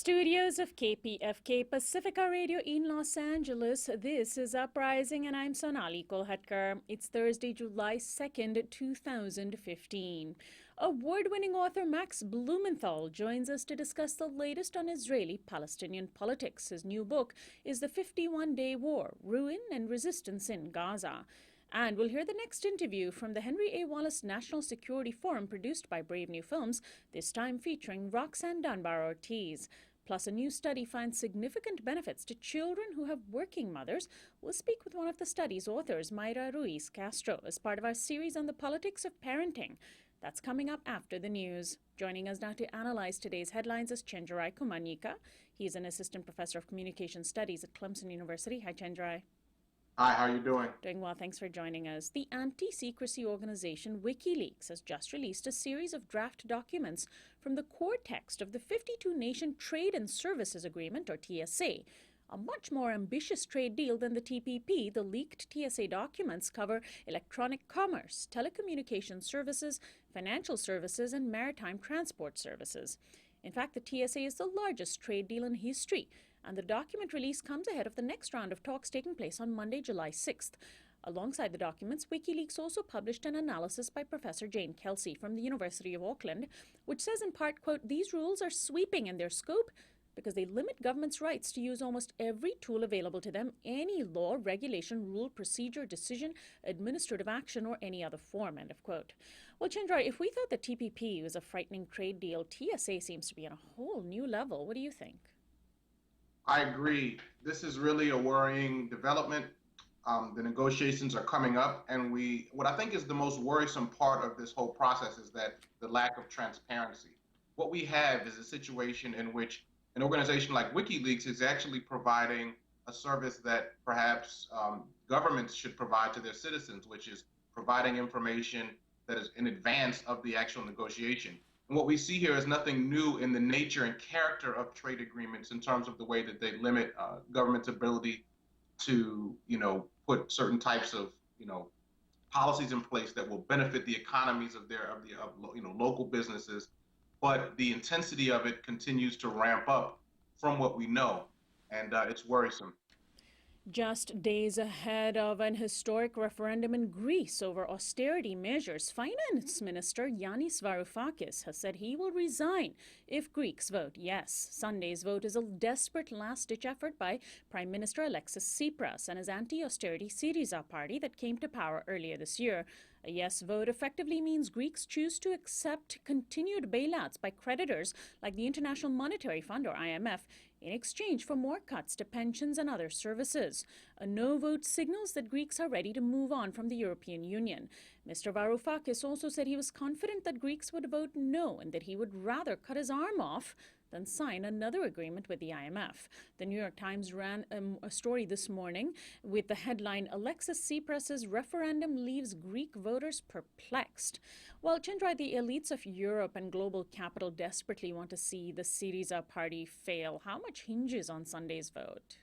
Studios of KPFK Pacifica Radio in Los Angeles, this is Uprising and I'm Sonali Kolhatkar. It's Thursday, July 2nd, 2015. Award-winning author Max Blumenthal joins us to discuss the latest on Israeli-Palestinian politics. His new book is The 51-Day War, Ruin and Resistance in Gaza. And we'll hear the next interview from the Henry A. Wallace National Security Forum produced by Brave New Films, this time featuring Roxanne Dunbar-Ortiz. Plus, a new study finds significant benefits to children who have working mothers. We'll speak with one of the study's authors, Mayra Ruiz Castro, as part of our series on the politics of parenting. That's coming up after the news. Joining us now to analyze today's headlines is Chenjerai Kumanyika. He's an assistant professor of communication studies at Clemson University. Hi, Chenjerai. Hi, how are you doing? Doing well, thanks for joining us. The anti-secrecy organization WikiLeaks has just released a series of draft documents from the core text of the 52-nation Trade and Services Agreement, or TSA. A much more ambitious trade deal than the TPP, the leaked TSA documents cover electronic commerce, telecommunications services, financial services, and maritime transport services. In fact, the TSA is the largest trade deal in history, and the document release comes ahead of the next round of talks taking place on Monday, July 6th. Alongside the documents, WikiLeaks also published an analysis by Professor Jane Kelsey from the University of Auckland, which says in part, quote, "These rules are sweeping in their scope because they limit governments' rights to use almost every tool available to them, any law, regulation, rule, procedure, decision, administrative action, or any other form," end of quote. Well, Chenjerai, if we thought the TPP was a frightening trade deal, TSA seems to be on a whole new level. What do you think? I agree. This is really a worrying development. The negotiations are coming up, and what I think is the most worrisome part of this whole process is that the lack of transparency. What we have is a situation in which an organization like WikiLeaks is actually providing a service that perhaps governments should provide to their citizens, which is providing information that is in advance of the actual negotiation. And what we see here is nothing new in the nature and character of trade agreements in terms of the way that they limit government's ability to, put certain types of, policies in place that will benefit the economies of local businesses. But the intensity of it continues to ramp up from what we know, and it's worrisome. Just days ahead of an historic referendum in Greece over austerity measures, Finance Minister Yanis Varoufakis has said he will resign if Greeks vote yes. Sunday's vote is a desperate last-ditch effort by Prime Minister Alexis Tsipras and his anti-austerity Syriza party that came to power earlier this year. A yes vote effectively means Greeks choose to accept continued bailouts by creditors like the International Monetary Fund, or IMF, in exchange for more cuts to pensions and other services. A no vote signals that Greeks are ready to move on from the European Union. Mr. Varoufakis also said he was confident that Greeks would vote no and that he would rather cut his arm off than sign another agreement with the IMF. The New York Times ran a story this morning with the headline, "Alexis Tsipras' referendum leaves Greek voters perplexed." While Chenjerai, the elites of Europe and global capital desperately want to see the Syriza party fail, how much hinges on Sunday's vote?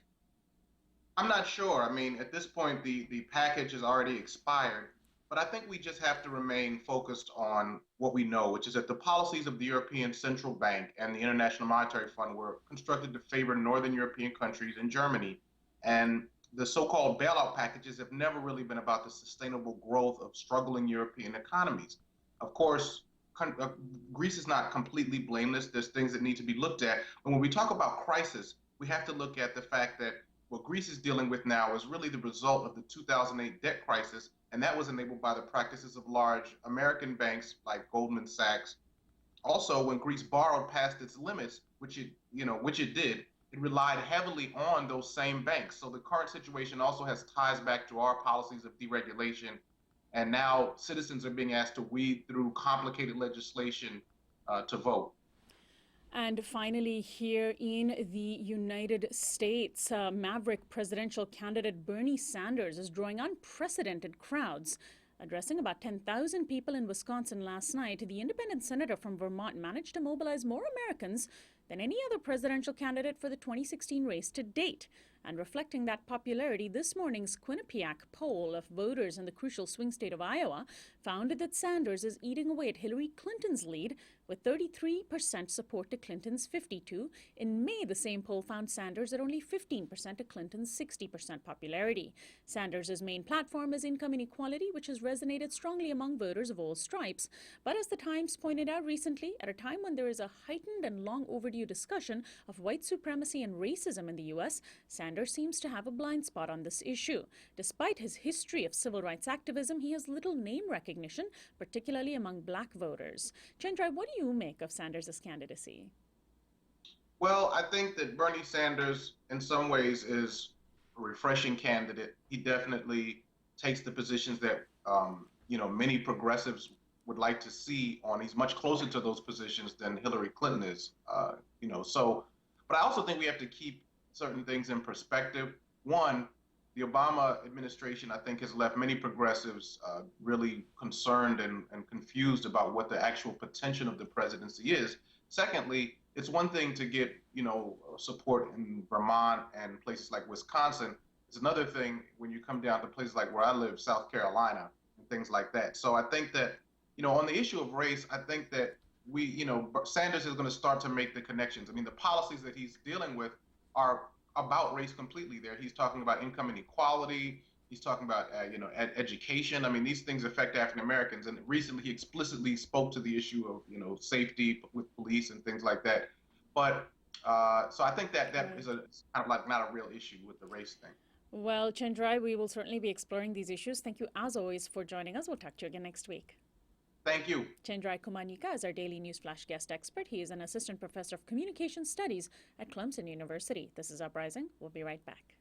I'm not sure. I mean, at this point, the package has already expired. But I think we just have to remain focused on what we know, which is that the policies of the European Central Bank and the International Monetary Fund were constructed to favor Northern European countries and Germany. And the so-called bailout packages have never really been about the sustainable growth of struggling European economies. Of course, Greece is not completely blameless. There's things that need to be looked at. And when we talk about crisis, we have to look at the fact that what Greece is dealing with now is really the result of the 2008 debt crisis, and that was enabled by the practices of large American banks like Goldman Sachs. Also, when Greece borrowed past its limits, which it did, it relied heavily on those same banks. So the current situation also has ties back to our policies of deregulation, and now citizens are being asked to weed through complicated legislation to vote. And finally, here in the United States, maverick presidential candidate Bernie Sanders is drawing unprecedented crowds. Addressing about 10,000 people in Wisconsin last night, the independent senator from Vermont managed to mobilize more Americans than any other presidential candidate for the 2016 race to date. And reflecting that popularity, this morning's Quinnipiac poll of voters in the crucial swing state of Iowa found that Sanders is eating away at Hillary Clinton's lead, with 33% support to Clinton's 52%. In May, the same poll found Sanders at only 15% to Clinton's 60% popularity. Sanders' main platform is income inequality, which has resonated strongly among voters of all stripes. But as the Times pointed out recently, at a time when there is a heightened and long overdue discussion of white supremacy and racism in the U.S., Sanders seems to have a blind spot on this issue. Despite his history of civil rights activism, he has little name recognition, particularly among black voters. Chenjerai, what do you make of Sanders' candidacy? Well, I think that Bernie Sanders, in some ways, is a refreshing candidate. He definitely takes the positions that many progressives would like to see on. He's much closer to those positions than Hillary Clinton is. But I also think we have to keep certain things in perspective. One, the Obama administration, I think, has left many progressives really concerned and confused about what the actual potential of the presidency is. Secondly, it's one thing to get, support in Vermont and places like Wisconsin. It's another thing when you come down to places like where I live, South Carolina, and things like that. So I think that, on the issue of race, I think that Sanders is going to start to make the connections. I mean, the policies that he's dealing with are about race completely there. He's talking about income inequality. He's talking about, education. I mean, these things affect African Americans. And recently he explicitly spoke to the issue of, safety with police and things like that. But so I think that is kind of like not a real issue with the race thing. Well, Chenjerai, we will certainly be exploring these issues. Thank you, as always, for joining us. We'll talk to you again next week. Thank you. Chenjerai Kumanyika is our daily Newsflash guest expert. He is an assistant professor of communication studies at Clemson University. This is Uprising. We'll be right back.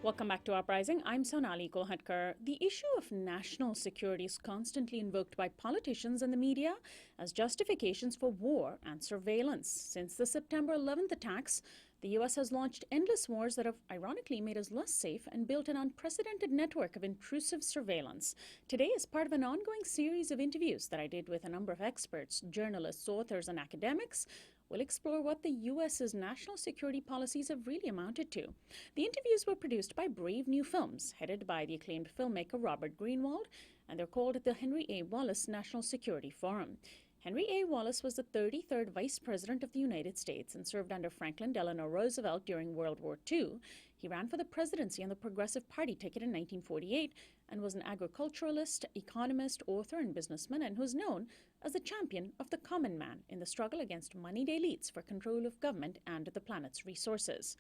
Welcome back to Uprising. I'm Sonali. The issue of national security is constantly invoked by politicians and the media as justifications for war and surveillance. Since the September 11th attacks, the U.S. has launched endless wars that have ironically made us less safe and built an unprecedented network of intrusive surveillance. Today, as part of an ongoing series of interviews that I did with a number of experts, journalists, authors, and academics, we'll explore what the U.S.'s national security policies have really amounted to. The interviews were produced by Brave New Films, headed by the acclaimed filmmaker Robert Greenwald, and they're called the Henry A. Wallace National Security Forum. Henry A. Wallace was the 33rd Vice President of the United States and served under Franklin Delano Roosevelt during World War II. He ran for the presidency on the Progressive Party ticket in 1948 and was an agriculturalist, economist, author, and businessman, and was known as the champion of the common man in the struggle against moneyed elites for control of government and the planet's resources.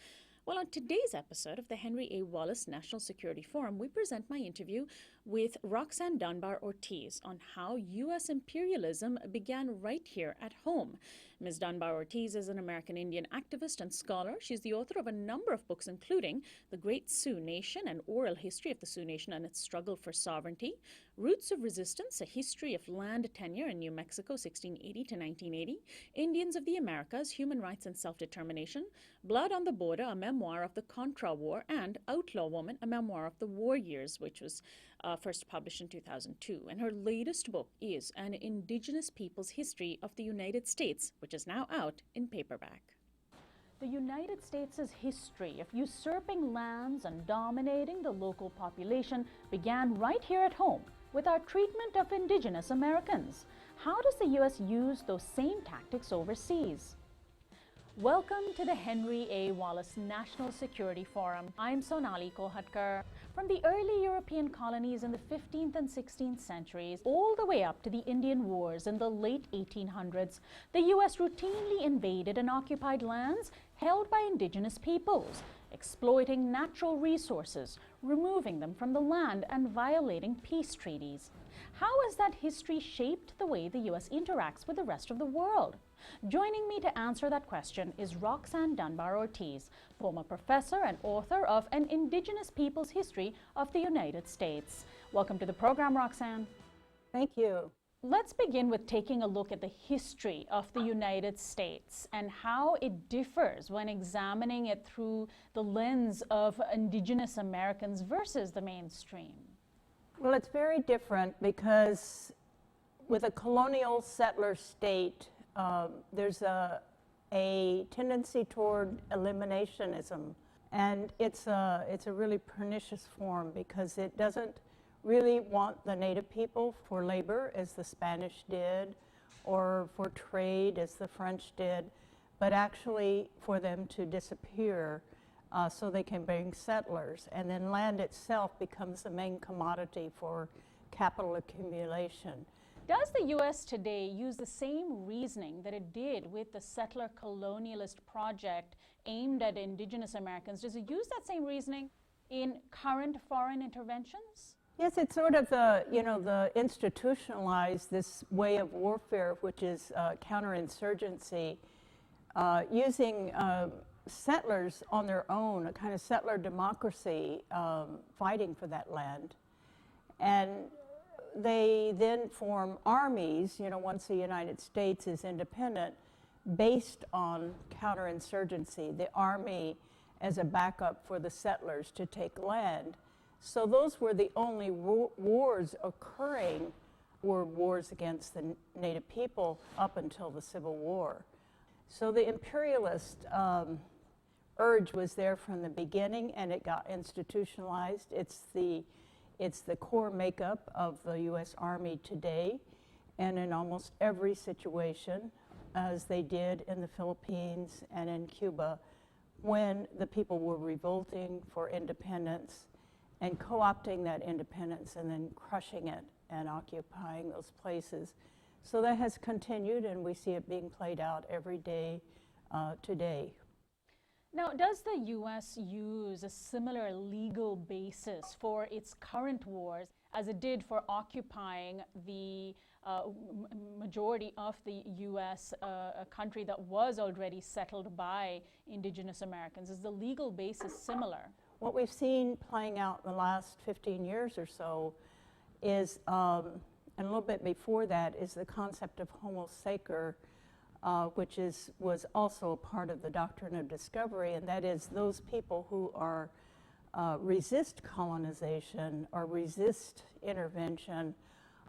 Well, on today's episode of the Henry A. Wallace National Security Forum, we present my interview with Roxanne Dunbar-Ortiz on how U.S. imperialism began right here at home. Ms. Dunbar-Ortiz is an American Indian activist and scholar. She's the author of a number of books, including The Great Sioux Nation, an oral history of the Sioux Nation and its struggle for sovereignty, Roots of Resistance, a history of land tenure in New Mexico, 1680 to 1980, Indians of the Americas, Human Rights and Self-Determination, Blood on the Border, a memoir of the Contra War, and Outlaw Woman, a memoir of the war years, which was first published in 2002. And her latest book is An Indigenous People's History of the United States, which is now out in paperback. The United States' history of usurping lands and dominating the local population began right here at home with our treatment of indigenous Americans. How does the U.S. use those same tactics overseas? Welcome to the Henry A. Wallace National Security Forum. I'm Sonali. From the early European colonies in the 15th and 16th centuries, all the way up to the Indian Wars in the late 1800s, the U.S. routinely invaded and occupied lands held by indigenous peoples, exploiting natural resources, removing them from the land, and violating peace treaties. How has that history shaped the way the U.S. interacts with the rest of the world? Joining me to answer that question is Roxanne Dunbar-Ortiz, former professor and author of An Indigenous People's History of the United States. Welcome to the program, Roxanne. Thank you. Let's begin with taking a look at the history of the United States and how it differs when examining it through the lens of indigenous Americans versus the mainstream. Well, it's very different because with a colonial settler state, there's a tendency toward eliminationism, and it's a really pernicious form because it doesn't really want the native people for labor as the Spanish did, or for trade as the French did, but actually for them to disappear so they can bring settlers, and then land itself becomes the main commodity for capital accumulation. Does the U.S. today use the same reasoning that it did with the settler colonialist project aimed at indigenous Americans? Does it use that same reasoning in current foreign interventions? Yes, it's sort of the institutionalized this way of warfare, which is counterinsurgency, using settlers on their own, a kind of settler democracy, fighting for that land. And they then form armies, once the United States is independent, based on counterinsurgency, the army as a backup for the settlers to take land. So those were the only wars occurring, were wars against the native people up until the Civil War. So the imperialist urge was there from the beginning, and it got institutionalized. It's the core makeup of the U.S. Army today, and in almost every situation, as they did in the Philippines and in Cuba, when the people were revolting for independence and co-opting that independence and then crushing it and occupying those places. So that has continued, and we see it being played out every day today. Now, does the U.S. use a similar legal basis for its current wars as it did for occupying the majority of the U.S., a country that was already settled by indigenous Americans? Is the legal basis similar? What we've seen playing out in the last 15 years or so is, and a little bit before that, is the concept of homo sacer, which was also a part of the doctrine of discovery, and that is those people who are resist colonization or resist intervention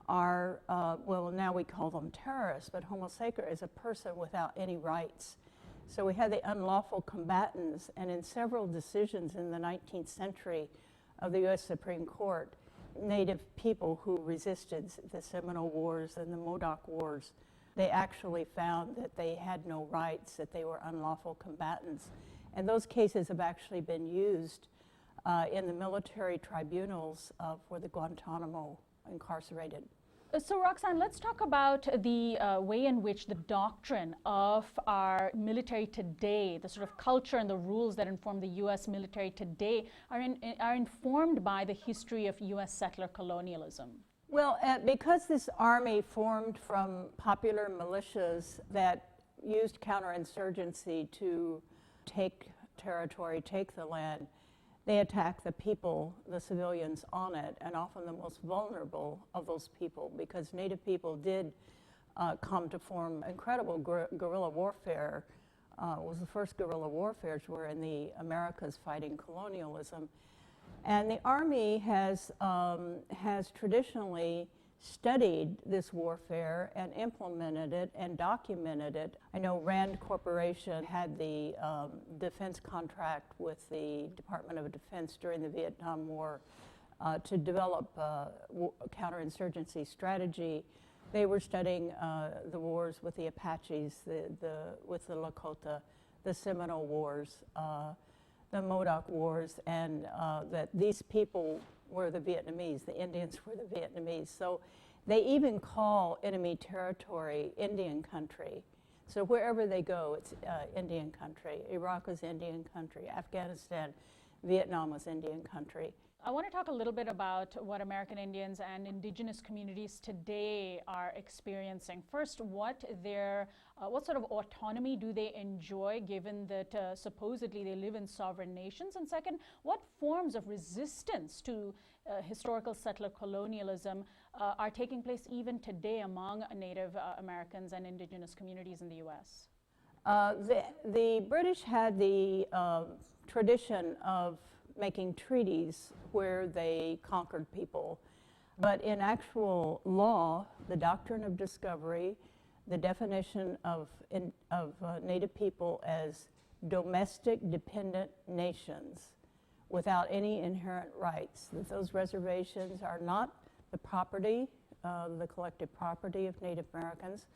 are, well, now we call them terrorists, but homo sacer is a person without any rights. So we had the unlawful combatants, and in several decisions in the 19th century of the U.S. Supreme Court, native people who resisted the Seminole Wars and the Modoc Wars, they actually found that they had no rights, that they were unlawful combatants. And those cases have actually been used in the military tribunals for the Guantanamo incarcerated. So Roxanne, let's talk about the way in which the doctrine of our military today, the sort of culture and the rules that inform the U.S. military today are informed by the history of U.S. settler colonialism. Well, because this army formed from popular militias that used counterinsurgency to take territory, take the land, they attack the people, the civilians on it, and often the most vulnerable of those people, because Native people did come to form incredible guerrilla warfare. It was the first guerrilla warfares were in the Americas fighting colonialism. And the Army has traditionally studied this warfare and implemented it and documented it. I know Rand Corporation had the defense contract with the Department of Defense during the Vietnam War to develop counterinsurgency strategy. They were studying the wars with the Apaches, with the Lakota, the Seminole Wars, the Modoc Wars, and that these people were the Vietnamese, the Indians were the Vietnamese. So they even call enemy territory Indian country. So wherever they go, it's Indian country. Iraq was Indian country. Afghanistan, Vietnam was Indian country. I want to talk a little bit about what American Indians and indigenous communities today are experiencing. First, what sort of autonomy do they enjoy, given that supposedly they live in sovereign nations? And second, what forms of resistance to historical settler colonialism are taking place even today among Native Americans and indigenous communities in the U.S.? The British had the tradition of making treaties where they conquered people. But in actual law, the doctrine of discovery, the definition of Native people as domestic dependent nations without any inherent rights, that those reservations are not the property, the collective property of Native Americans,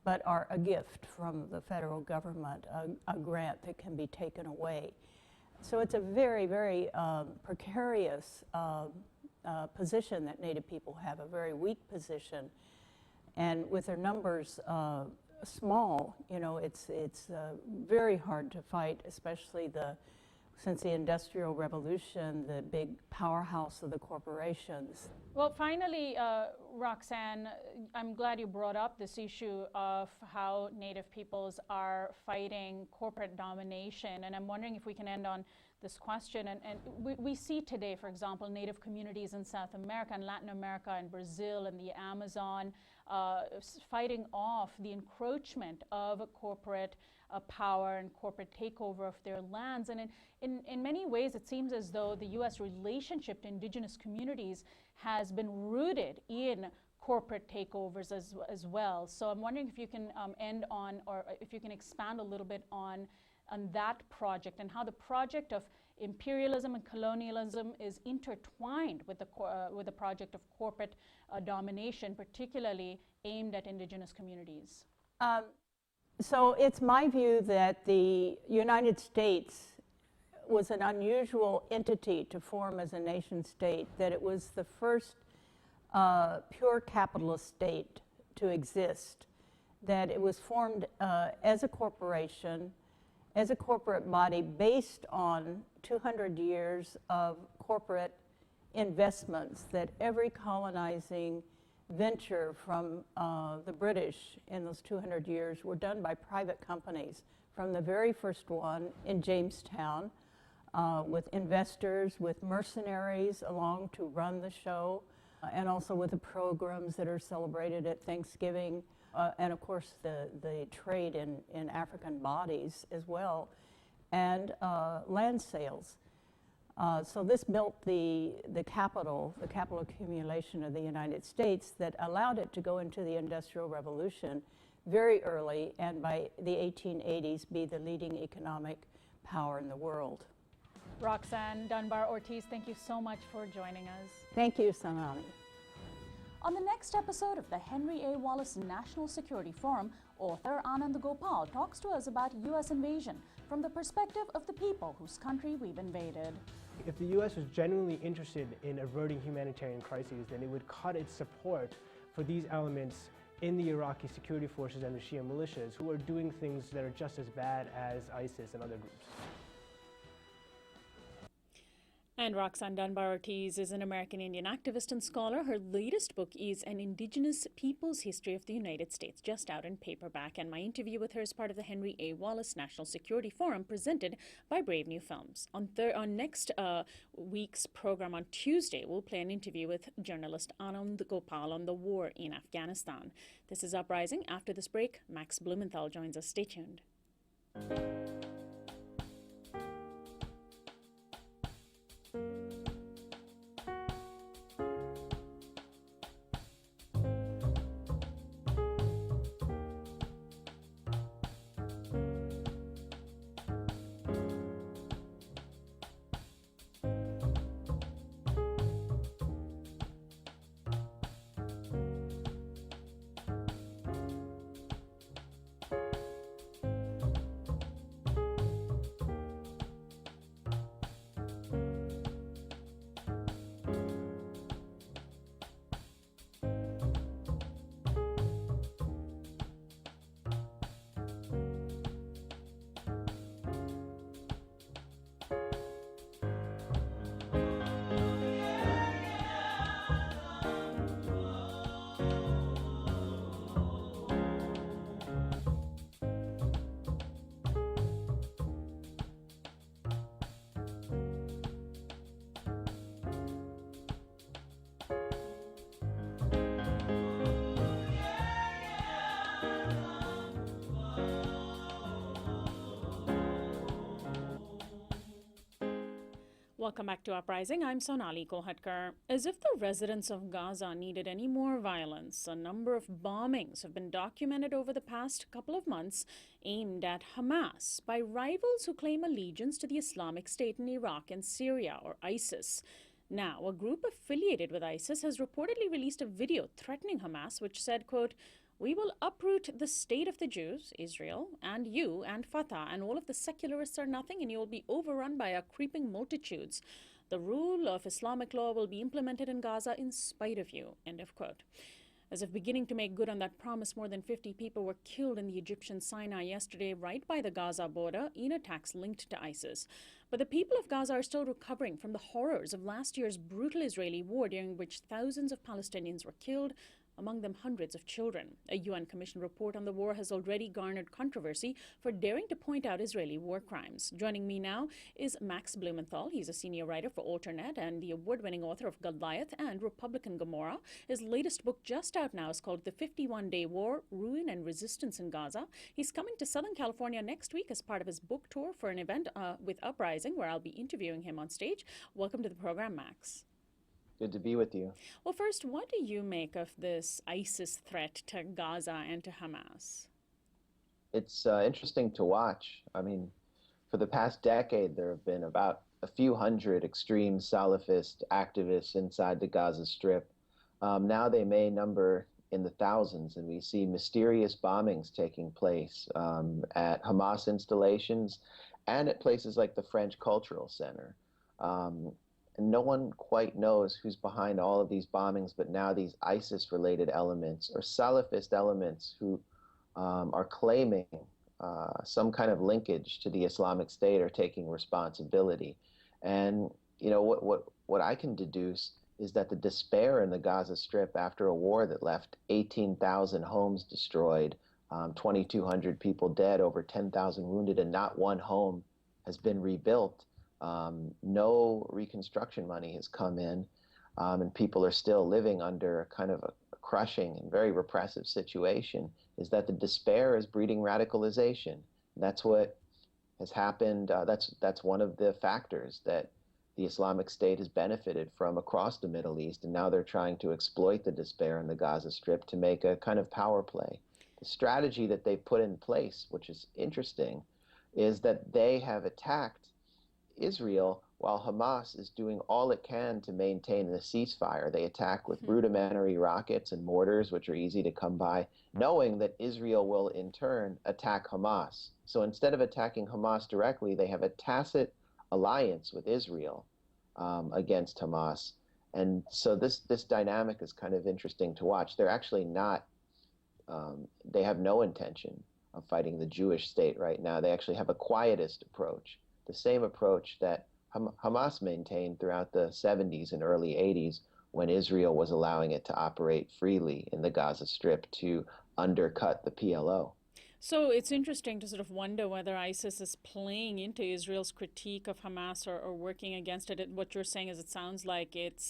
but are a gift from the federal government, a grant that can be taken away. So it's a very, very precarious position that Native people have, a very weak position. And with their numbers small, you know, it's very hard to fight, especially since the Industrial Revolution, the big powerhouse of the corporations. Well, finally, Roxanne, I'm glad you brought up this issue of how Native peoples are fighting corporate domination, and I'm wondering if we can end on this question. And we see today, for example, Native communities in South America and Latin America and Brazil and the Amazon fighting off the encroachment of corporate power and corporate takeover of their lands. And in many ways, it seems as though the U.S. relationship to indigenous communities has been rooted in corporate takeovers as well. So I'm wondering if you can end on, or if you can expand a little bit on that project and how the project of imperialism and colonialism is intertwined with the project of corporate domination, particularly aimed at indigenous communities. So it's my view that the United States was an unusual entity to form as a nation state, that it was the first pure capitalist state to exist, that it was formed as a corporation, as a corporate body based on 200 years of corporate investments, that every colonizing venture from the British in those 200 years were done by private companies, from the very first one in Jamestown, with investors, with mercenaries along to run the show, and also with the programs that are celebrated at Thanksgiving, and of course the trade in African bodies as well, and land sales. So this built the capital accumulation of the United States that allowed it to go into the Industrial Revolution very early, and by the 1880s be the leading economic power in the world. Roxanne Dunbar-Ortiz, thank you so much for joining us. Thank you, Sonali. On the next episode of the Henry A. Wallace National Security Forum, author Anand Gopal talks to us about U.S. invasion from the perspective of the people whose country we've invaded. If the U.S. was genuinely interested in averting humanitarian crises, then it would cut its support for these elements in the Iraqi security forces and the Shia militias who are doing things that are just as bad as ISIS and other groups. And Roxanne Dunbar-Ortiz is an American Indian activist and scholar. Her latest book is An Indigenous Peoples History of the United States, just out in paperback. And my interview with her is part of the Henry A. Wallace National Security Forum presented by Brave New Films. On next week's program on Tuesday, we'll play an interview with journalist Anand Gopal on the war in Afghanistan. This is Uprising. After this break, Max Blumenthal joins us. Stay tuned. Welcome back to Uprising. I'm Sonali Kolhatkar. As if the residents of Gaza needed any more violence, a number of bombings have been documented over the past couple of months aimed at Hamas by rivals who claim allegiance to the Islamic State in Iraq and Syria, or ISIS. Now, a group affiliated with ISIS has reportedly released a video threatening Hamas, which said, quote, "We will uproot the state of the Jews, Israel, and you and Fatah, and all of the secularists are nothing, and you will be overrun by our creeping multitudes. The rule of Islamic law will be implemented in Gaza in spite of you," end of quote. As if beginning to make good on that promise, more than 50 people were killed in the Egyptian Sinai yesterday, right by the Gaza border, in attacks linked to ISIS. But the people of Gaza are still recovering from the horrors of last year's brutal Israeli war, during which thousands of Palestinians were killed, among them hundreds of children. A UN Commission report on the war has already garnered controversy for daring to point out Israeli war crimes. Joining me now is Max Blumenthal. He's a senior writer for Alternet and the award-winning author of Goliath and Republican Gomorrah. His latest book, just out now, is called The 51-Day War, Ruin and Resistance in Gaza. He's coming to Southern California next week as part of his book tour for an event with Uprising, where I'll be interviewing him on stage. Welcome to the program, Max. Good to be with you. Well, first, what do you make of this ISIS threat to Gaza and to Hamas? It's interesting to watch. I mean, for the past decade, there have been about a few hundred extreme Salafist activists inside the Gaza Strip. Now they may number in the thousands, and we see mysterious bombings taking place at Hamas installations and at places like the French Cultural Center. And no one quite knows who's behind all of these bombings, but now these ISIS-related elements or Salafist elements who are claiming some kind of linkage to the Islamic State are taking responsibility. And you know what I can deduce is that the despair in the Gaza Strip after a war that left 18,000 homes destroyed, 2,200 people dead, over 10,000 wounded, and not one home has been rebuilt. No reconstruction money has come in, and people are still living under a kind of a crushing and very repressive situation, is that the despair is breeding radicalization. That's what has happened. That's one of the factors that the Islamic State has benefited from across the Middle East, and now they're trying to exploit the despair in the Gaza Strip to make a kind of power play. The strategy that they've put in place, which is interesting, is that they have attacked Israel while Hamas is doing all it can to maintain the ceasefire. They attack with rudimentary rockets and mortars, which are easy to come by, knowing that Israel will in turn attack Hamas. So instead of attacking Hamas directly, they have a tacit alliance with Israel against Hamas. And so this dynamic is kind of interesting to watch. They're actually not, they have no intention of fighting the Jewish state right now. They actually have a quietist approach, the same approach that Hamas maintained throughout the 70s and early 80s when Israel was allowing it to operate freely in the Gaza Strip to undercut the PLO. So it's interesting to sort of wonder whether ISIS is playing into Israel's critique of Hamas or working against it. What you're saying is it sounds like it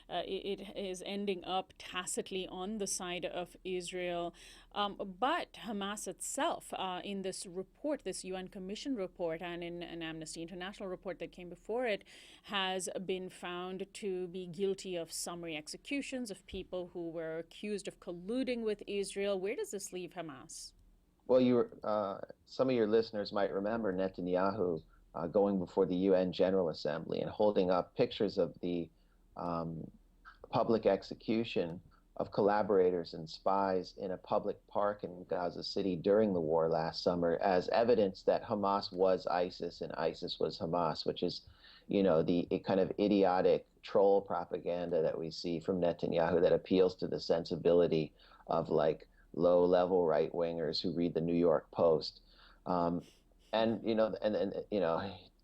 is ending up tacitly on the side of Israel. But Hamas itself, in this report, this UN Commission report, and in an Amnesty International report that came before it, has been found to be guilty of summary executions of people who were accused of colluding with Israel. Where does this leave Hamas? Well, some of your listeners might remember Netanyahu going before the UN General Assembly and holding up pictures of the public execution of collaborators and spies in a public park in Gaza City during the war last summer as evidence that Hamas was ISIS and ISIS was Hamas, which is, the kind of idiotic troll propaganda that we see from Netanyahu that appeals to the sensibility of like low-level right-wingers who read the New York Post. And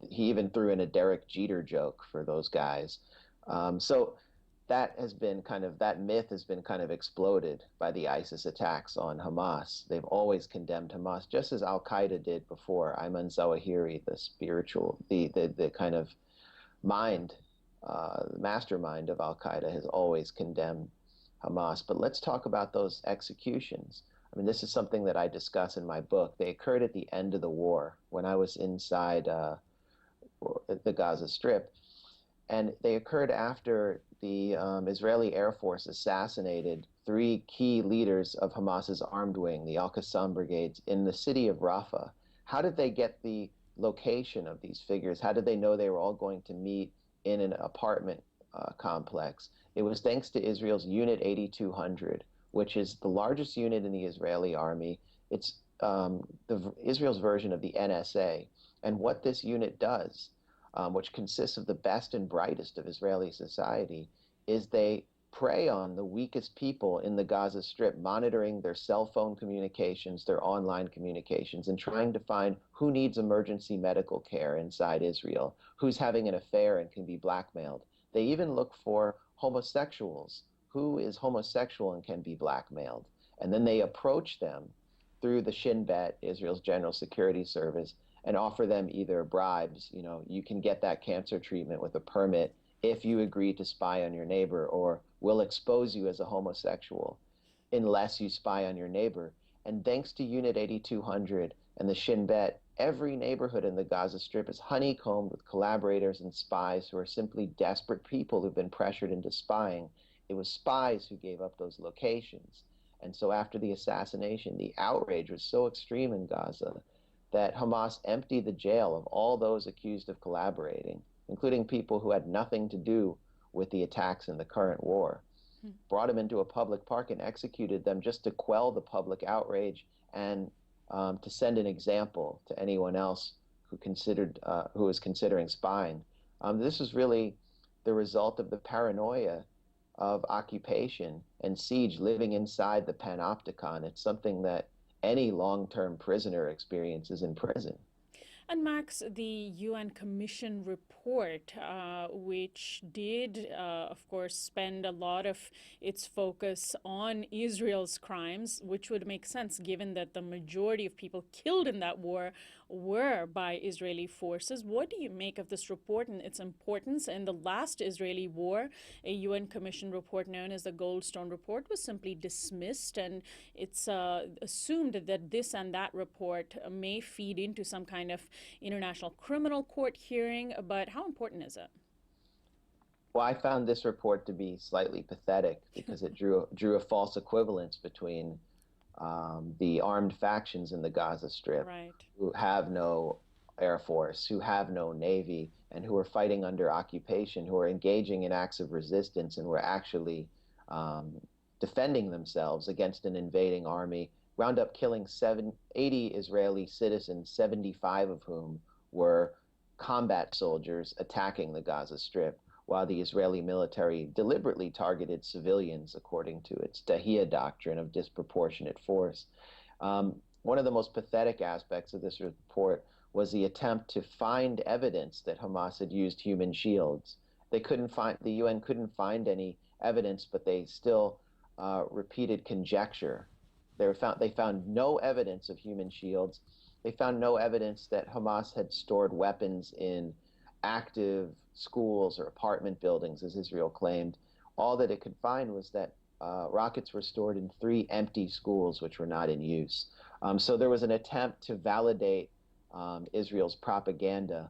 he even threw in a Derek Jeter joke for those guys. So that myth has been kind of exploded by the ISIS attacks on Hamas. They've always condemned Hamas, just as Al-Qaeda did before. Ayman Zawahiri, the kind of mastermind of Al-Qaeda, has always condemned Hamas. But let's talk about those executions. I mean, this is something that I discuss in my book. They occurred at the end of the war when I was inside the Gaza Strip. And they occurred after the Israeli Air Force assassinated 3 key leaders of Hamas's armed wing, the Al-Qassam brigades, in the city of Rafah. How did they get the location of these figures? How did they know they were all going to meet in an apartment complex? It was thanks to Israel's Unit 8200, which is the largest unit in the Israeli army. It's Israel's version of the NSA. And what this unit does, which consists of the best and brightest of Israeli society, is they prey on the weakest people in the Gaza Strip, monitoring their cell phone communications, their online communications, and trying to find who needs emergency medical care inside Israel, who's having an affair and can be blackmailed. They even look for homosexuals, who is homosexual and can be blackmailed. And then they approach them through the Shin Bet, Israel's General Security Service, and offer them either bribes, you can get that cancer treatment with a permit if you agree to spy on your neighbor, or we'll expose you as a homosexual unless you spy on your neighbor. And thanks to Unit 8200 and the Shin Bet, every neighborhood in the Gaza Strip is honeycombed with collaborators and spies who are simply desperate people who've been pressured into spying. It was spies who gave up those locations. And so after the assassination, the outrage was so extreme in Gaza that Hamas emptied the jail of all those accused of collaborating, including people who had nothing to do with the attacks in the current war, brought them into a public park and executed them just to quell the public outrage and to send an example to anyone else who was considering spying. This was really the result of the paranoia of occupation and siege living inside the panopticon. It's something that any long-term prisoner experiences in prison. And Max, the UN Commission report, which did, of course, spend a lot of its focus on Israel's crimes, which would make sense given that the majority of people killed in that war were by Israeli forces. What do you make of this report and its importance? In the last Israeli war, a UN Commission report known as the Goldstone Report was simply dismissed, and it's assumed that this and that report may feed into some kind of International Criminal Court hearing, but how important is it? Well, I found this report to be slightly pathetic because it drew a false equivalence between the armed factions in the Gaza Strip, right, who have no air force, who have no navy, and who are fighting under occupation, who are engaging in acts of resistance, and were actually defending themselves against an invading army, wound up killing 80 Israeli citizens, 75 of whom were combat soldiers attacking the Gaza Strip, while the Israeli military deliberately targeted civilians according to its Dahiyya doctrine of disproportionate force. One of the most pathetic aspects of this report was the attempt to find evidence that Hamas had used human shields. The UN couldn't find any evidence, but they still repeated conjecture. They found no evidence of human shields. They found no evidence that Hamas had stored weapons in active schools or apartment buildings, as Israel claimed. All that it could find was that rockets were stored in 3 empty schools, which were not in use. So there was an attempt to validate Israel's propaganda.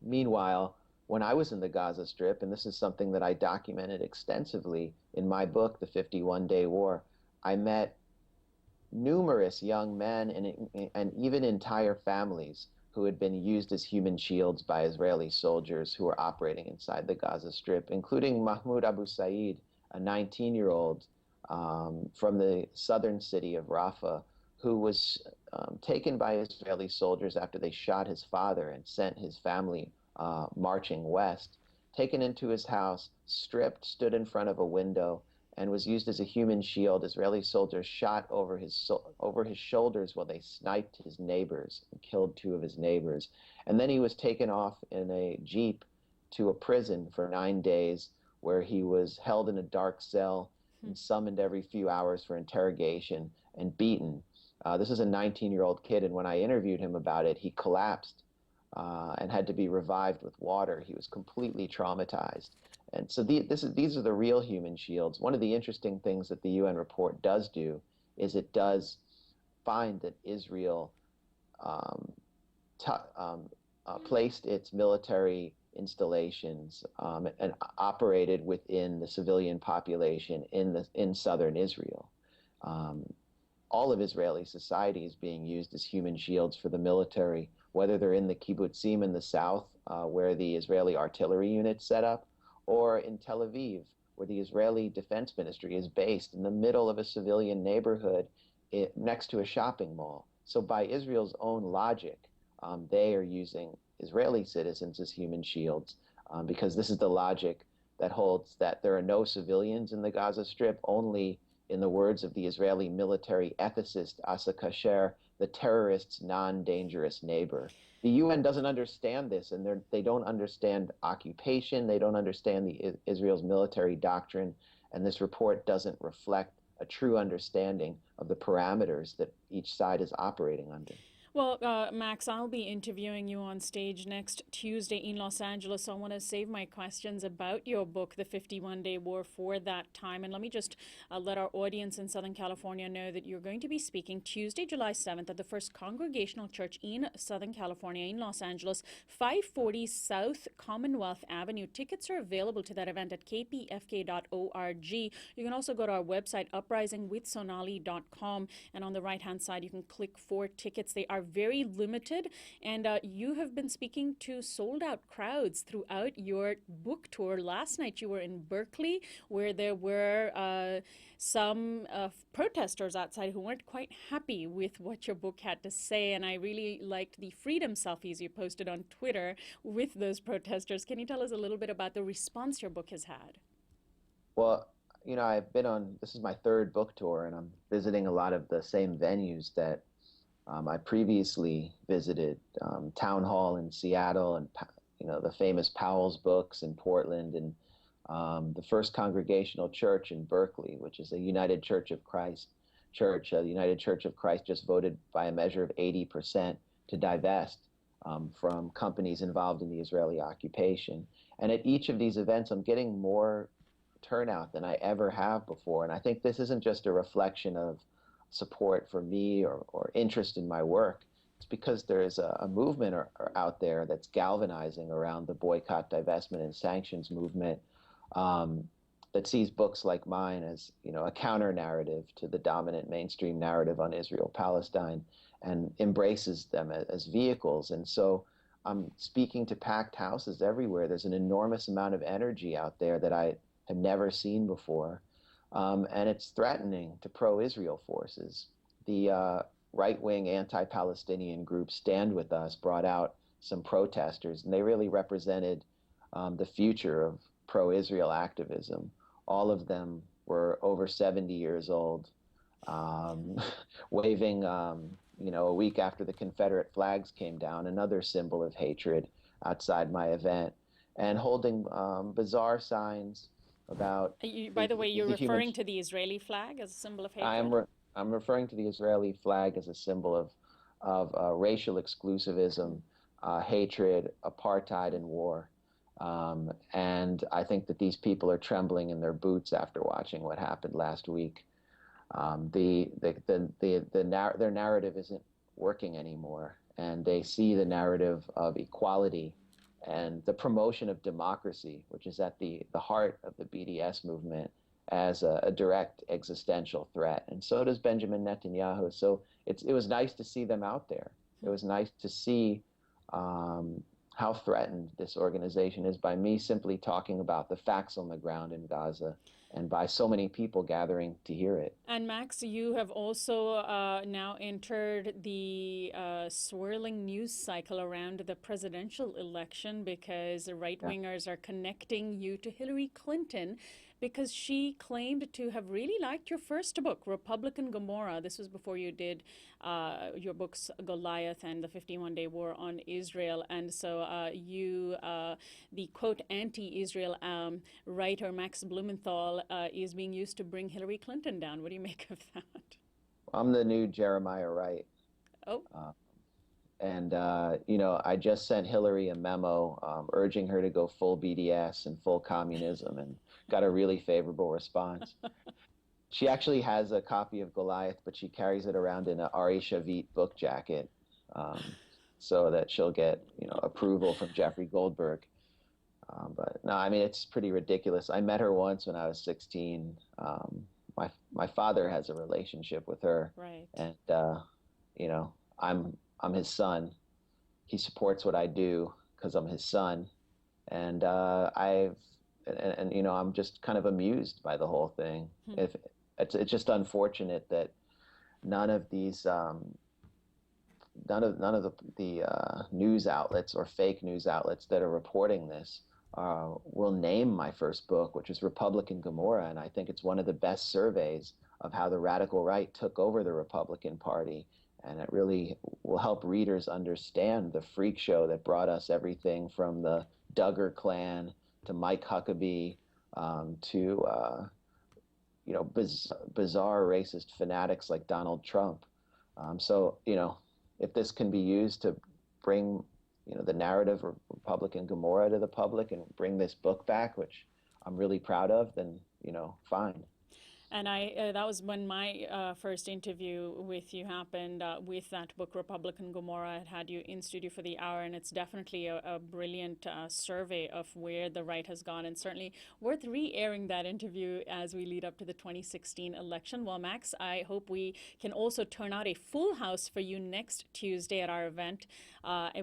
Meanwhile, when I was in the Gaza Strip, and this is something that I documented extensively in my book, The 51-Day War, I met numerous young men and even entire families who had been used as human shields by Israeli soldiers who were operating inside the Gaza Strip, including Mahmoud Abu Said, a 19-year-old from the southern city of Rafah, who was taken by Israeli soldiers after they shot his father and sent his family marching west, taken into his house, stripped, stood in front of a window, and was used as a human shield. Israeli soldiers shot over his shoulders while they sniped his neighbors and killed 2 of his neighbors. And then he was taken off in a jeep to a prison for 9 days, where he was held in a dark cell and summoned every few hours for interrogation and beaten. This is a 19-year-old kid, and when I interviewed him about it, he collapsed and had to be revived with water. He was completely traumatized. And so these are the real human shields. One of the interesting things that the UN report does do is it does find that Israel placed its military installations and operated within the civilian population in southern Israel. All of Israeli society is being used as human shields for the military, whether they're in the kibbutzim in the south, where the Israeli artillery units set up, or in Tel Aviv, where the Israeli Defense Ministry is based in the middle of a civilian neighborhood next to a shopping mall. So by Israel's own logic, they are using Israeli citizens as human shields, because this is the logic that holds that there are no civilians in the Gaza Strip, only, in the words of the Israeli military ethicist Asa Kasher, the terrorist's non-dangerous neighbor. The UN doesn't understand this, and they don't understand occupation. They don't understand Israel's military doctrine, and this report doesn't reflect a true understanding of the parameters that each side is operating under. Well, Max, I'll be interviewing you on stage next Tuesday in Los Angeles, so I want to save my questions about your book, The 51-Day War, for that time. And let me just let our audience in Southern California know that you're going to be speaking Tuesday, July 7th at the First Congregational Church in Southern California, in Los Angeles, 540 South Commonwealth Avenue. Tickets are available to that event at kpfk.org. You can also go to our website, uprisingwithsonali.com, and on the right-hand side, you can click for tickets. They are very limited, and you have been speaking to sold-out crowds throughout your book tour. Last night you were in Berkeley, where there were some protesters outside who weren't quite happy with what your book had to say, and I really liked the freedom selfies you posted on Twitter with those protesters. Can you tell us a little bit about the response your book has had? Well, I've been on, this is my 3rd book tour, and I'm visiting a lot of the same venues that I previously visited, Town Hall in Seattle, and the famous Powell's Books in Portland, and the First Congregational Church in Berkeley, which is a United Church of Christ church. The United Church of Christ just voted by a measure of 80% to divest from companies involved in the Israeli occupation. And at each of these events, I'm getting more turnout than I ever have before. And I think this isn't just a reflection of support for me or interest in my work. It's because there is a movement out there that's galvanizing around the boycott, divestment, and sanctions movement that sees books like mine as a counter narrative to the dominant mainstream narrative on Israel-Palestine, and embraces them as vehicles. And so I'm speaking to packed houses everywhere. There's an enormous amount of energy out there that I have never seen before. And it's threatening to pro-Israel forces. The right-wing anti-Palestinian group Stand With Us brought out some protesters, and they really represented the future of pro-Israel activism. All of them were over 70 years old, waving, a week after the Confederate flags came down, another symbol of hatred outside my event, and holding bizarre signs about. By the way, you're referring to the Israeli flag as a symbol of hatred? I'm referring to the Israeli flag as a symbol of racial exclusivism, hatred, apartheid, and war. And I think that these people are trembling in their boots after watching what happened last week. Their narrative isn't working anymore, and they see the narrative of equality and the promotion of democracy, which is at the heart of the BDS movement, as a direct existential threat. And so does Benjamin Netanyahu. So it was nice to see them out there. It was nice to see how threatened this organization is by me simply talking about the facts on the ground in Gaza, and by so many people gathering to hear it. And Max, you have also now entered the swirling news cycle around the presidential election, because the right-wingers are connecting you to Hillary Clinton, because she claimed to have really liked your first book, Republican Gomorrah. This was before you did your books Goliath and the 51-Day War on Israel. And so the quote anti-Israel writer Max Blumenthal is being used to bring Hillary Clinton down. What do you make of that? I'm the new Jeremiah Wright. Oh. I just sent Hillary a memo urging her to go full BDS and full communism, and got a really favorable response. She actually has a copy of Goliath, but she carries it around in an Ari Shavit book jacket, so that she'll get approval from Jeffrey Goldberg. But no, I mean, it's pretty ridiculous. I met her once when I was 16. My father has a relationship with her, right? And I'm his son. He supports what I do because I'm his son, and I'm just kind of amused by the whole thing. If it's just unfortunate that none of these none of the news outlets or fake news outlets that are reporting this will name my first book, which is Republican Gomorrah, and I think it's one of the best surveys of how the radical right took over the Republican Party. And it really will help readers understand the freak show that brought us everything from the Duggar Clan to Mike Huckabee to bizarre racist fanatics like Donald Trump. So if this can be used to bring the narrative of Republican Gomorrah to the public and bring this book back, which I'm really proud of, then fine. And that was when my first interview with you happened with that book, Republican Gomorrah. I had you in studio for the hour, and it's definitely a brilliant survey of where the right has gone, and certainly worth re-airing that interview as we lead up to the 2016 election. Well, Max, I hope we can also turn out a full house for you next Tuesday at our event,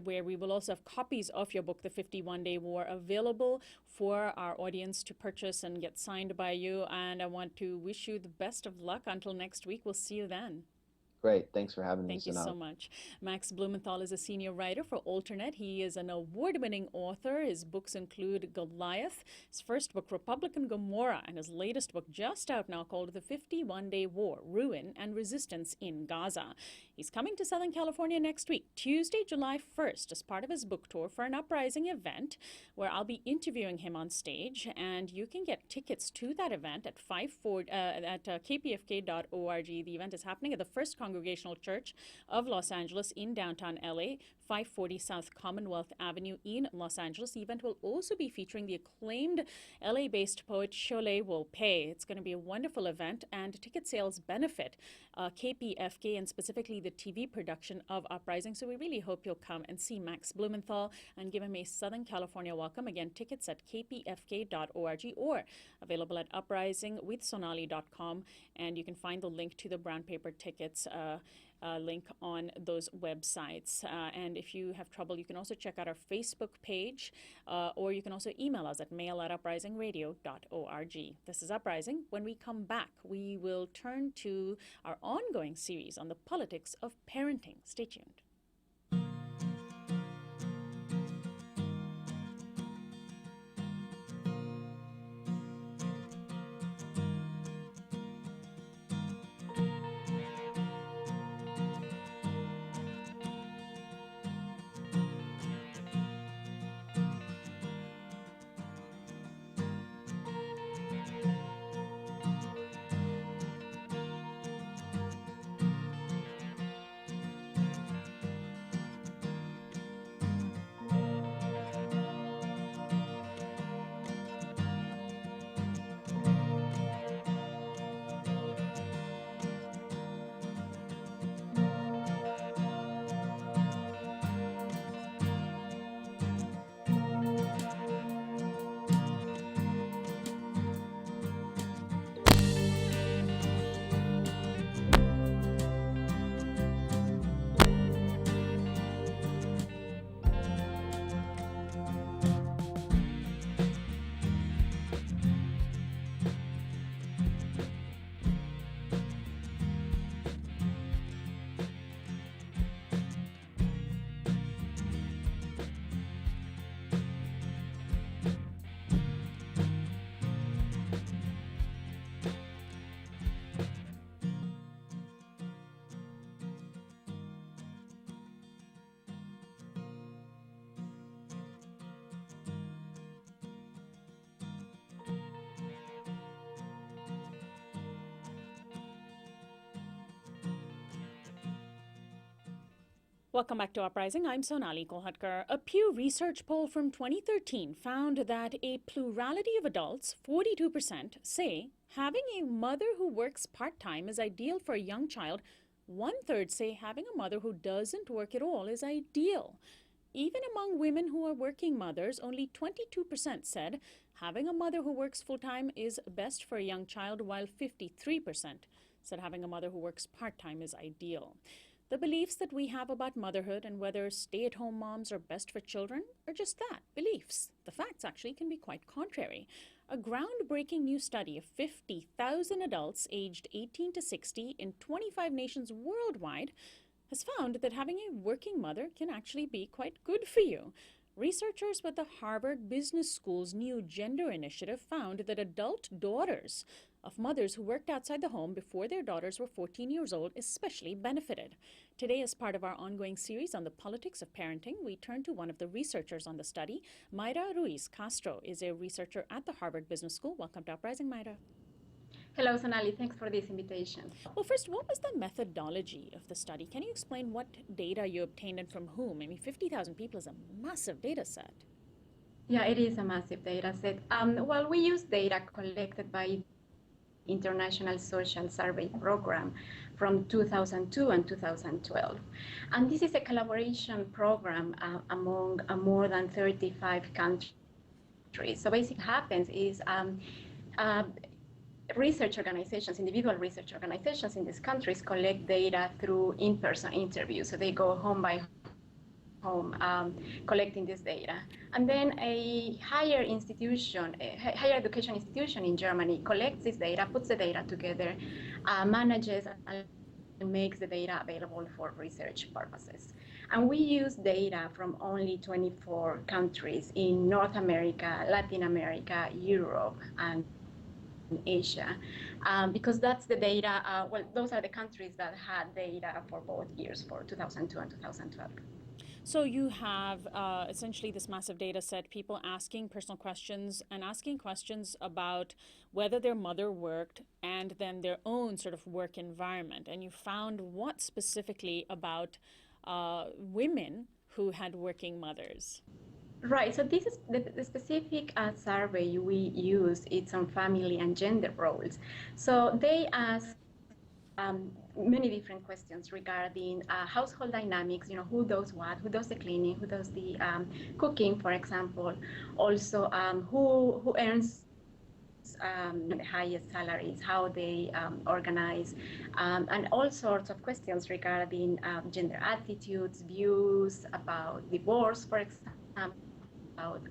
where we will also have copies of your book, The 51-Day War, available for our audience to purchase and get signed by you. And I want to wish you the best of luck until next week. We'll see you then. Great. Thanks for having me, Thank you so much. Max Blumenthal is a senior writer for Alternet. He is an award-winning author. His books include Goliath, his first book, Republican Gomorrah, and his latest book, just out now, called The 51-Day War, Ruin and Resistance in Gaza. He's coming to Southern California next week, Tuesday, July 1st, as part of his book tour for an Uprising event where I'll be interviewing him on stage. And you can get tickets to that event at kpfk.org. The event is happening at the First Congregational Church of Los Angeles in downtown LA, 540 South Commonwealth Avenue in Los Angeles. The event will also be featuring the acclaimed LA-based poet Sholé Wolpe. It's going to be a wonderful event, and ticket sales benefit KPFK and specifically the TV production of Uprising. So we really hope you'll come and see Max Blumenthal and give him a Southern California welcome. Again, tickets at kpfk.org or available at uprisingwithsonali.com, and you can find the link to the brown paper tickets link on those websites. And if you have trouble, you can also check out our Facebook page, or you can also email us at mail@uprisingradio.org. This is Uprising. When we come back, we will turn to our ongoing series on the politics of parenting. Stay tuned. Welcome back to Uprising. I'm Sonali. A Pew Research poll from 2013 found that a plurality of adults, 42%, say having a mother who works part-time is ideal for a young child. 1/3 say having a mother who doesn't work at all is ideal. Even among women who are working mothers, only 22% said having a mother who works full-time is best for a young child, while 53% said having a mother who works part-time is ideal. The beliefs that we have about motherhood and whether stay-at-home moms are best for children are just that, beliefs. The facts actually can be quite contrary. A groundbreaking new study of 50,000 adults aged 18 to 60 in 25 nations worldwide has found that having a working mother can actually be quite good for you. Researchers with the Harvard Business School's new gender initiative found that adult daughters of mothers who worked outside the home before their daughters were 14 years old especially benefited. Today, as part of our ongoing series on the politics of parenting, we turn to one of the researchers on the study. Mayra Ruiz Castro is a researcher at the Harvard Business School. Welcome to Uprising, Mayra. Hello, Sonali. Thanks for this invitation. Well, first, what was the methodology of the study? Can you explain what data you obtained and from whom? I mean, 50,000 people is a massive data set. Yeah, it is a massive data set. Well, we use data collected by International Social Survey Program from 2002 and 2012. And this is a collaboration program among more than 35 countries. So basically what happens is research organizations, individual research organizations in these countries collect data through in-person interviews. So they go home by home collecting this data. And then a higher institution, a higher education institution in Germany collects this data, puts the data together, manages and makes the data available for research purposes. And we use data from only 24 countries in North America, Latin America, Europe, and Asia, because that's the data, well, those are the countries that had data for both years, for 2002 and 2012. So you have essentially this massive data set, people asking personal questions and asking questions about whether their mother worked and then their own sort of work environment. And you found what specifically about women who had working mothers? Right, so this is the specific survey we use. It's on family and gender roles. So they ask many different questions regarding household dynamics, you know, who does what, who does the cleaning, who does the cooking, for example. Also, who earns the highest salaries, how they organize, and all sorts of questions regarding gender attitudes, views about divorce, for example, about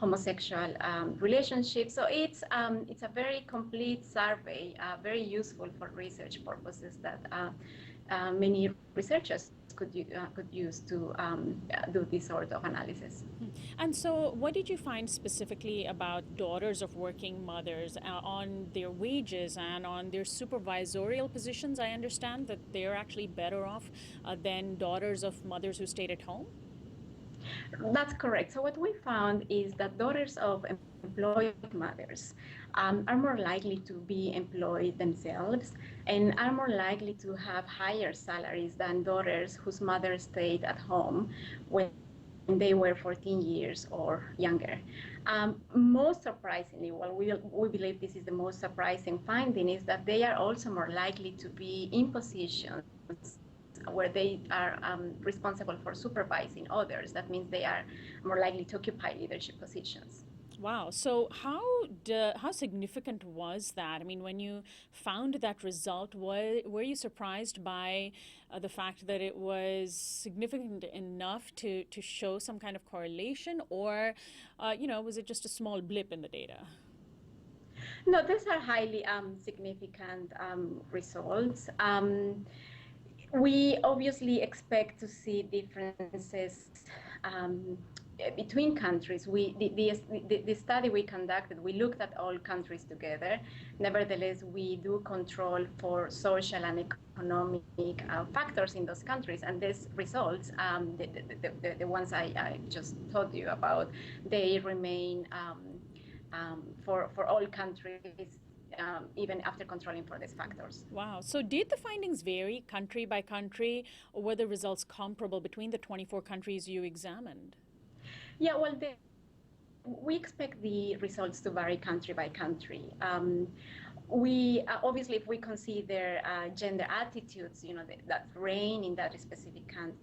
homosexual relationships. So it's a very complete survey, very useful for research purposes that many researchers could use to do this sort of analysis. And so what did you find specifically about daughters of working mothers on their wages and on their supervisorial positions? I understand that they're actually better off than daughters of mothers who stayed at home? That's correct. So what we found is that daughters of employed mothers are more likely to be employed themselves and are more likely to have higher salaries than daughters whose mothers stayed at home when they were 14 years or younger. Most surprisingly, well, we believe this is the most surprising finding, is that they are also more likely to be in positions where they are responsible for supervising others. That means they are more likely to occupy leadership positions. Wow. So how significant was that? I mean, when you found that result, were you surprised by the fact that it was significant enough to show some kind of correlation, or was it just a small blip in the data? No, these are highly significant results. We obviously expect to see differences between countries. The study we conducted, we looked at all countries together. Nevertheless, we do control for social and economic factors in those countries, and these results, the ones I just told you about, they remain for all countries even after controlling for these factors. Wow. So did the findings vary country by country, or were the results comparable between the 24 countries you examined? Yeah, well, we expect the results to vary country by country. We obviously, if we consider gender attitudes, that reign in that specific country,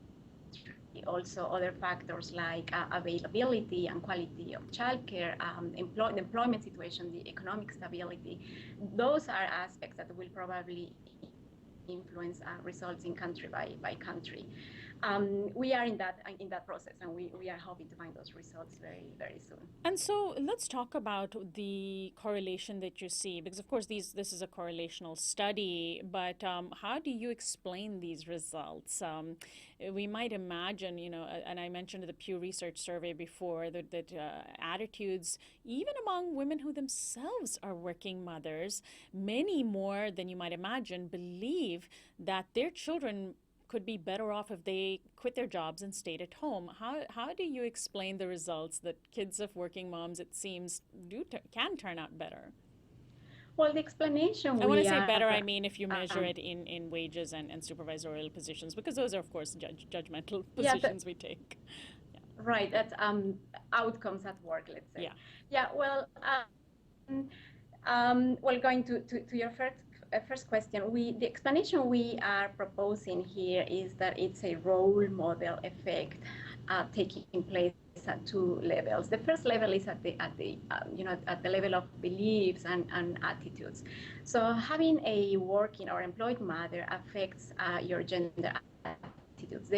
also other factors like availability and quality of childcare, the employment situation, the economic stability, those are aspects that will probably influence results in country by country. We are in that process, and we are hoping to find those results very, very soon. And so let's talk about the correlation that you see, because of course this is a correlational study, but how do you explain these results? We might imagine, and I mentioned the Pew Research survey before, that attitudes, even among women who themselves are working mothers, many more than you might imagine believe that their children could be better off if they quit their jobs and stayed at home. How do you explain the results that kids of working moms, it seems, can turn out better? Well, the explanation I want to say better, I mean if you measure it in wages and supervisorial positions, because those are, of course, judgmental positions we take. Yeah. Right, that's outcomes at work, let's say. Yeah. Yeah, well, going to your first question, the explanation we are proposing here is that it's a role model effect taking place at two levels. The first level is at the level of beliefs and attitudes. So having a working or employed mother affects your gender attitudes.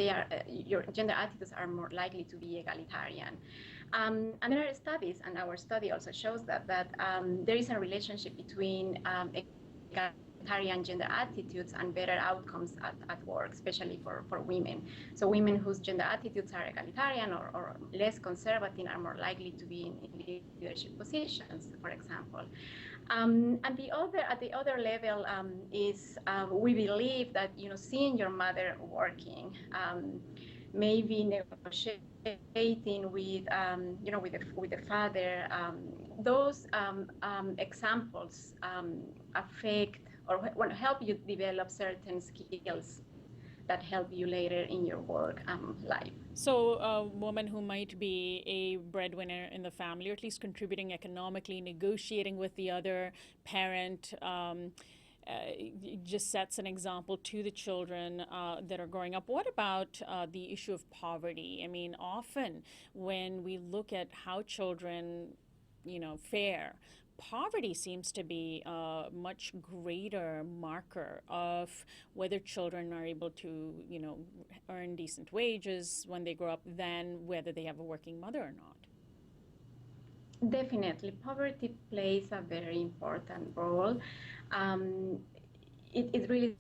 Your gender attitudes are more likely to be egalitarian. And there are studies, and our study also shows that there is a relationship between egalitarian gender attitudes and better outcomes at work, especially for women. So women whose gender attitudes are egalitarian or less conservative are more likely to be in leadership positions, for example. And at the other level is we believe that seeing your mother working, maybe negotiating with with the father, those examples affect or help you develop certain skills that help you later in your work life. So a woman who might be a breadwinner in the family, or at least contributing economically, negotiating with the other parent, just sets an example to the children that are growing up. What about the issue of poverty? I mean, often when we look at how children, fare, poverty seems to be a much greater marker of whether children are able to, earn decent wages when they grow up than whether they have a working mother or not. Definitely, poverty plays a very important role. It really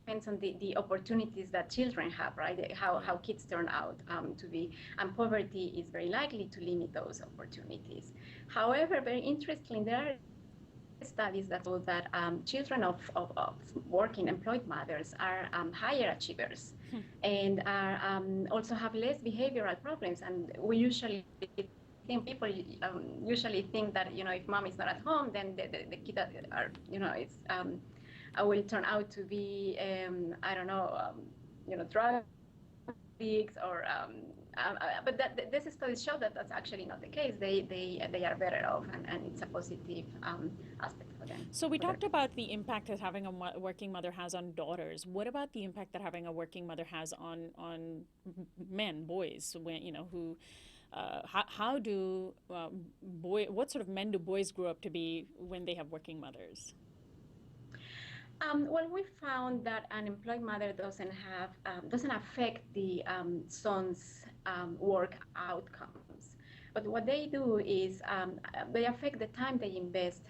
depends on the opportunities that children have, right? How kids turn out to be, and poverty is very likely to limit those opportunities. However, very interestingly, there are studies that show that children of working employed mothers are higher achievers and are also have less behavioral problems. And we usually people usually think that if mom is not at home, then the kids are will turn out to be drug addicts or but this studies show that that's actually not the case. They are better off, and it's a positive aspect for them. So we talked about the impact that having a working mother has on daughters. What about the impact that having a working mother has on men, boys, who what sort of men do boys grow up to be when they have working mothers? Well, we found that an employed mother doesn't affect the son's work outcomes. But what they do is they affect the time they invest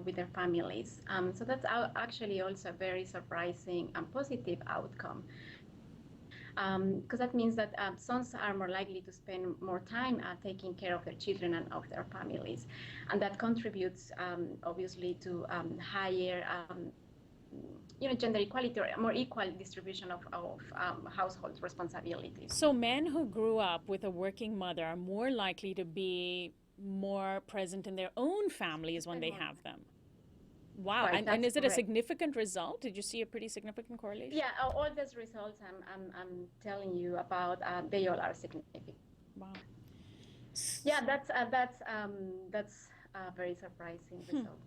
with their families. So that's actually also a very surprising and positive outcome. Because that means that sons are more likely to spend more time taking care of their children and of their families. And that contributes, obviously, to higher gender equality or a more equal distribution of household responsibilities. So men who grew up with a working mother are more likely to be more present in their own families when they have them. Wow. Right, And that's is it a correct. significant result? Did you see a pretty significant correlation? Yeah, all these results I'm telling you about, they all are significant. Wow. Yeah, that's a very surprising result.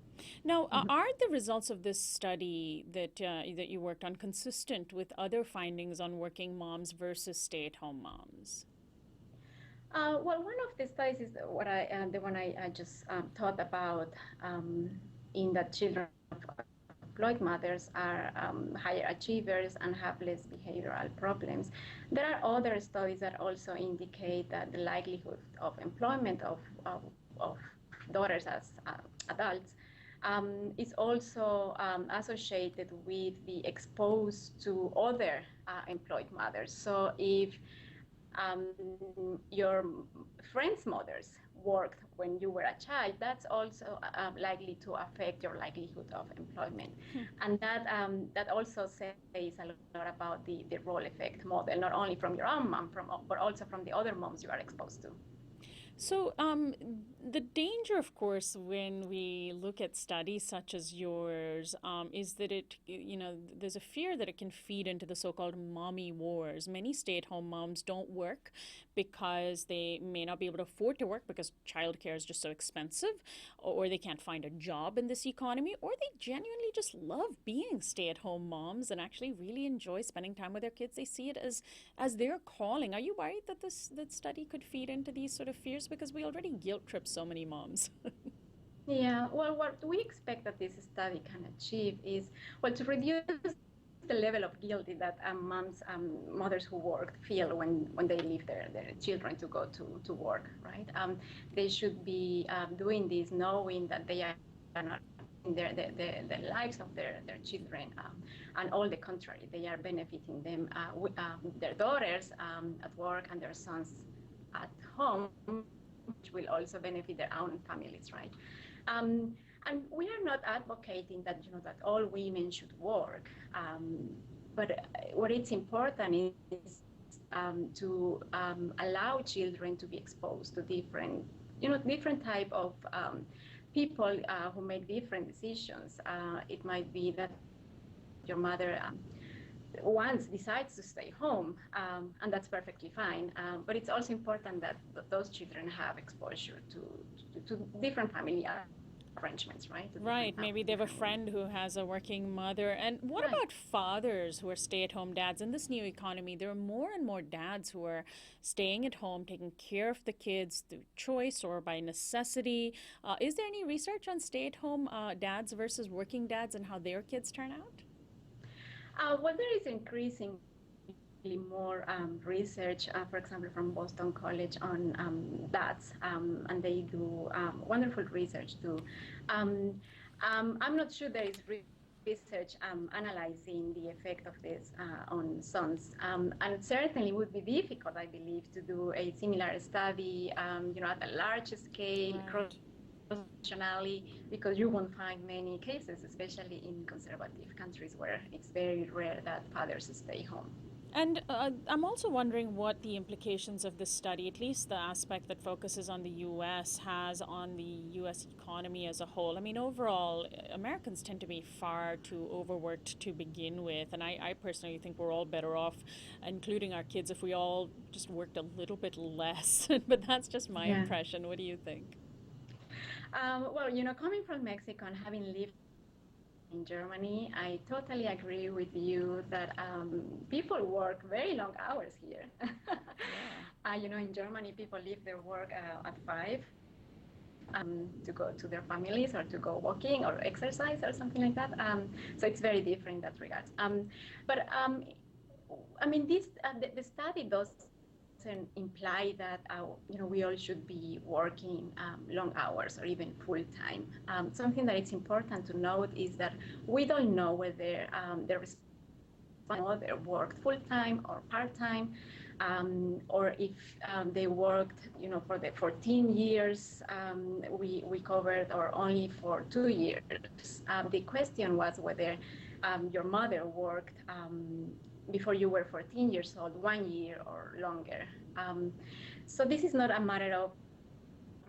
Now, are the results of this study that you worked on consistent with other findings on working moms versus stay-at-home moms? Well, one of the studies is the one I just thought about, in that children of employed mothers are higher achievers and have less behavioral problems. There are other studies that also indicate that the likelihood of employment of daughters as adults is also associated with the exposed to other employed mothers. So if your friends' mothers worked when you were a child, that's also likely to affect your likelihood of employment. And that also says a lot about the role effect model, not only from your own mom, but also from the other moms you are exposed to. So, the danger, of course, when we look at studies such as yours, is that there's a fear that it can feed into the so-called mommy wars. Many stay-at-home moms don't work because they may not be able to afford to work because childcare is just so expensive, or they can't find a job in this economy, or they genuinely just love being stay-at-home moms and actually really enjoy spending time with their kids. They see it as their calling. Are you worried that that study could feed into these sort of fears? Because we already guilt trip so many moms. Yeah, well, what we expect that this study can achieve is, well, to reduce the level of guilt that mothers who work feel when they leave their children to go to work, right? They should be doing this knowing that they are not in the lives of their children, and all the contrary, they are benefiting them, their daughters at work and their sons at home, which will also benefit their own families, right? And we are not advocating that that all women should work, but what it's important is to allow children to be exposed to different type of people who make different decisions. It might be that your mother once decides to stay home, and that's perfectly fine. But it's also important that those children have exposure to different family arrangements, right? Right. Maybe they have a friend who has a working mother. And what about fathers who are stay-at-home dads? In this new economy, there are more and more dads who are staying at home, taking care of the kids through choice or by necessity. Is there any research on stay-at-home dads versus working dads and how their kids turn out? Well, there is increasingly more research, for example, from Boston College on dads, and they do wonderful research too. I'm not sure there is research analyzing the effect of this on sons, and it certainly would be difficult, I believe, to do a similar study, at a large scale, cross-nationally, because you won't find many cases, especially in conservative countries where it's very rare that fathers stay home. And I'm also wondering what the implications of this study, at least the aspect that focuses on the U.S., has on the U.S. economy as a whole. I mean, overall, Americans tend to be far too overworked to begin with. And I personally think we're all better off, including our kids, if we all just worked a little bit less. But that's just my impression. What do you think? Well, coming from Mexico and having lived in Germany, I totally agree with you that people work very long hours here. In Germany, people leave their work at 5 to go to their families or to go walking or exercise or something like that. So it's very different in that regard. But I mean, the study doesn't imply that we all should be working long hours or even full time. Something that it's important to note is that we don't know whether the mother worked full time or part time, or if they worked, for the 14 years we covered, or only for 2 years. The question was whether your mother worked before you were 14 years old, 1 year or longer. So this is not a matter of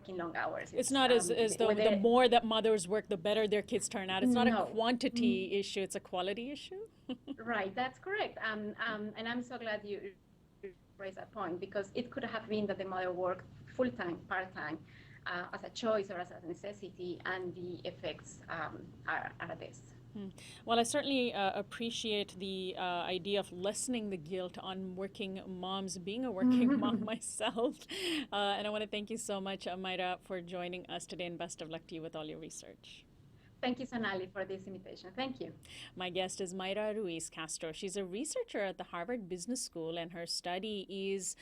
working long hours. It's not as though the more that mothers work, the better their kids turn out. It's not a quantity issue, it's a quality issue. Right, that's correct. And I'm so glad you raised that point, because it could have been that the mother worked full-time, part-time, as a choice or as a necessity, and the effects are this. Well, I certainly appreciate the idea of lessening the guilt on working moms, being a working mom myself. And I want to thank you so much, Mayra, for joining us today, and best of luck to you with all your research. Thank you, Sonali, for this invitation. Thank you. My guest is Mayra Ruiz Castro. She's a researcher at the Harvard Business School, and her study is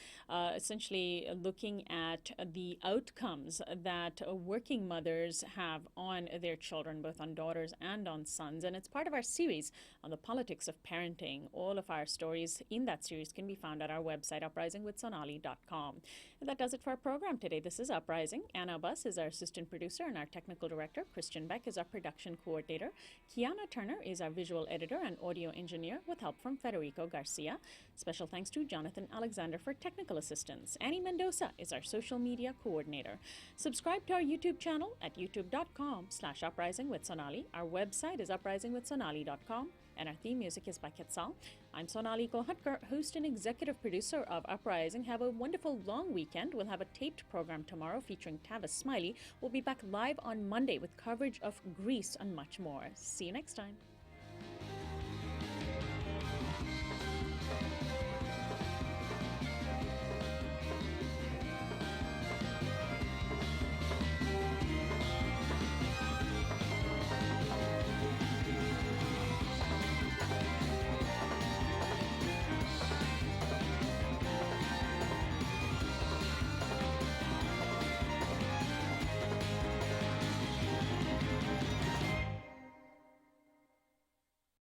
essentially looking at the outcomes that working mothers have on their children, both on daughters and on sons. And it's part of our series on the politics of parenting. All of our stories in that series can be found at our website, uprisingwithsonali.com. And that does it for our program today. This is Uprising. Anna Buss is our assistant producer, and our technical director, Christian Beck, is our production coordinator. Kiana Turner is our visual editor and audio engineer, with help from Federico Garcia. Special thanks to Jonathan Alexander for technical assistance. Annie Mendoza is our social media coordinator. Subscribe to our YouTube channel at youtube.com/uprisingwithsonali. Our website is uprisingwithsonali.com. And our theme music is by Quetzal. I'm Sonali Kolhatkar, host and executive producer of Uprising. Have a wonderful long weekend. We'll have a taped program tomorrow featuring Tavis Smiley. We'll be back live on Monday with coverage of Greece and much more. See you next time.